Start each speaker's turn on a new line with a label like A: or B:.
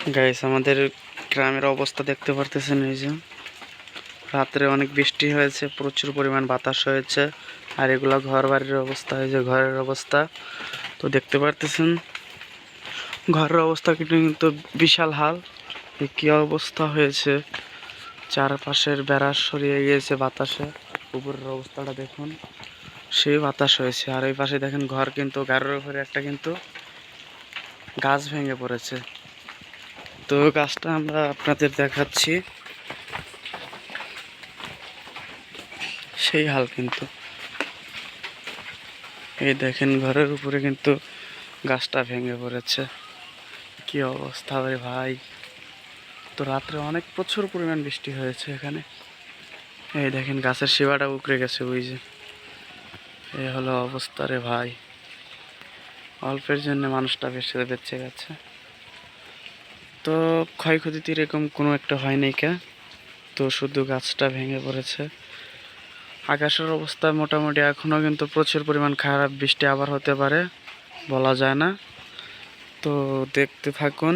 A: Guys, আমাদের গ্রামের অবস্থা দেখতে পারতেছেন। এই যে রাত্রে অনেক বৃষ্টি হয়েছে, প্রচুর পরিমাণ বাতাস হয়েছে, আর এগুলা ঘর বাড়ির অবস্থা। এই যে ঘরের অবস্থা তো দেখতে পারতেছেন। ঘরের অবস্থা কিন্তু বিশাল হাল। কি অবস্থা হয়েছে, চারপাশের বেড়া সরিয়ে গিয়েছে বাতাসে। উপরের অবস্থাটা দেখুন, সেই বাতাস হয়েছে। আর এই পাশে দেখেন ঘর, কিন্তু ঘরের উপরে একটা কিন্তু গাছ ভেঙে পড়েছে। তো গাছটা আমরা আপনাদের দেখাচ্ছি, সেই হাল কিন্তু। এই দেখেন ঘরের উপরে কিন্তু গাছটা ভেঙে পড়েছে। কি অবস্থা রে ভাই! তো রাত্রে অনেক প্রচুর পরিমাণ বৃষ্টি হয়েছে এখানে। এই দেখেন গাছের শিবাটা উপড়ে গেছে, ওই যে। এই হলো অবস্থা রে ভাই। অল্পের জন্য মানুষটা বেঁচে গেছে। তো ক্ষয়ক্ষতি তো এরকম কোনো একটা হয় নাই কে, তো শুধু গাছটা ভেঙে পড়েছে। আকাশের অবস্থা মোটামুটি এখনও কিন্তু প্রচুর পরিমাণ খারাপ, বৃষ্টি আবার হতে পারে, বলা যায় না। তো দেখতে থাকুন।